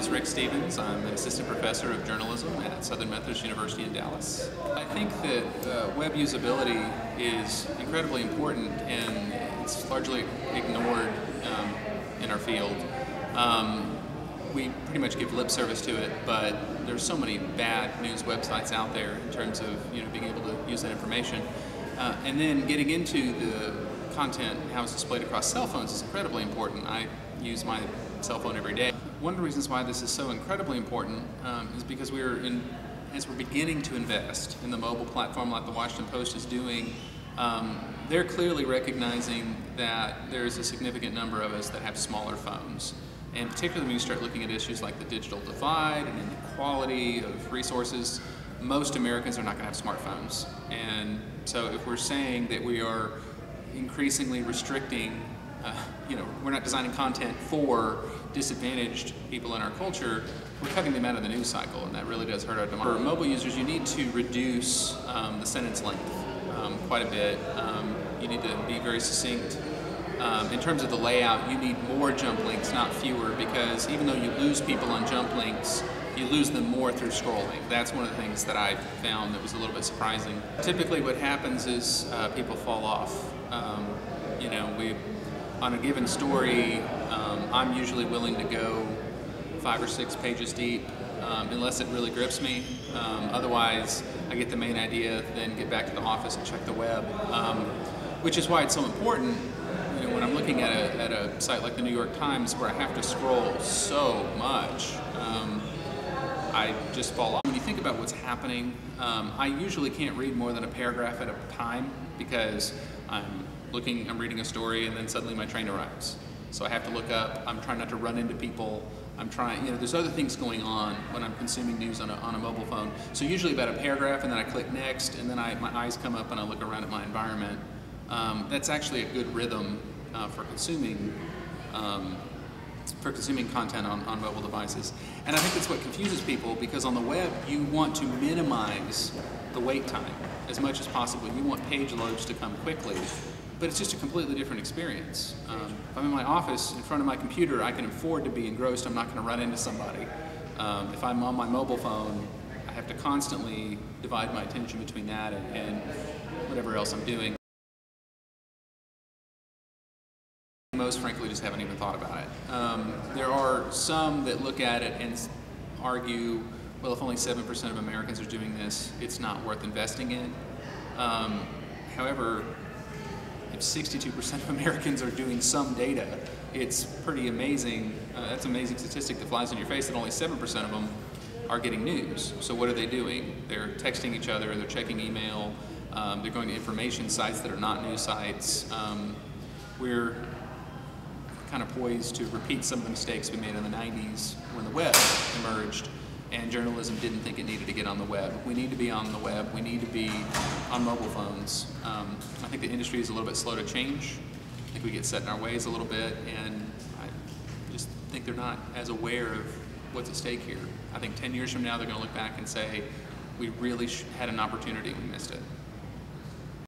My name is Rick Stevens. I'm an assistant professor of journalism at Southern Methodist University in Dallas. I think that web usability is incredibly important, and it's largely ignored in our field. We pretty much give lip service to it, but there's so many bad news websites out there in terms of being able to use that information. And then getting into the content and how it's displayed across cell phones is incredibly important. I use my cell phone every day. One of the reasons why this is so incredibly important is because as we're beginning to invest in the mobile platform like the Washington Post is doing, they're clearly recognizing that there's a significant number of us that have smaller phones. And particularly when you start looking at issues like the digital divide and inequality of resources, most Americans are not going to have smartphones. And so if we're saying that we are increasingly restricting, we're not designing content for disadvantaged people in our culture, we're cutting them out of the news cycle, and that really does hurt our democracy. For mobile users, you need to reduce the sentence length quite a bit. You need to be very succinct. In terms of the layout, you need more jump links, not fewer, because even though you lose people on jump links, you lose them more through scrolling. That's one of the things that I found that was a little bit surprising. Typically what happens is people fall off. On a given story, I'm usually willing to go 5 or 6 pages deep, unless it really grips me. Otherwise, I get the main idea, then get back to the office and check the web, which is why it's so important. When I'm looking at a site like the New York Times, where I have to scroll so much, I just fall off. When you think about what's happening, I usually can't read more than a paragraph at a time, because I'm reading a story and then suddenly my train arrives. So I have to look up. I'm trying not to run into people. There's other things going on when I'm consuming news on a mobile phone. So usually about a paragraph, and then I click next, and then my eyes come up and I look around at my environment. That's actually a good rhythm for consuming content on mobile devices. And I think that's what confuses people, because on the web you want to minimize the wait time as much as possible. You want page loads to come quickly, but it's just a completely different experience. If I'm in my office in front of my computer, I can afford to be engrossed. I'm not going to run into somebody. If I'm on my mobile phone, I have to constantly divide my attention between that and whatever else I'm doing. Most frankly just haven't even thought about it. There are some that look at it and argue, well, if only 7% of Americans are doing this, it's not worth investing in. However, if 62% of Americans are doing some data, it's pretty amazing. That's an amazing statistic that flies in your face, that only 7% of them are getting news. So what are they doing? They're texting each other, they're checking email, they're going to information sites that are not news sites. We're kind of poised to repeat some of the mistakes we made in the 90s when the web emerged and journalism didn't think it needed to get on the web. We need to be on the web. We need to be on mobile phones. I think the industry is a little bit slow to change. I think we get set in our ways a little bit, and I just think they're not as aware of what's at stake here. I think 10 years from now they're going to look back and say, we really had an opportunity, we missed it.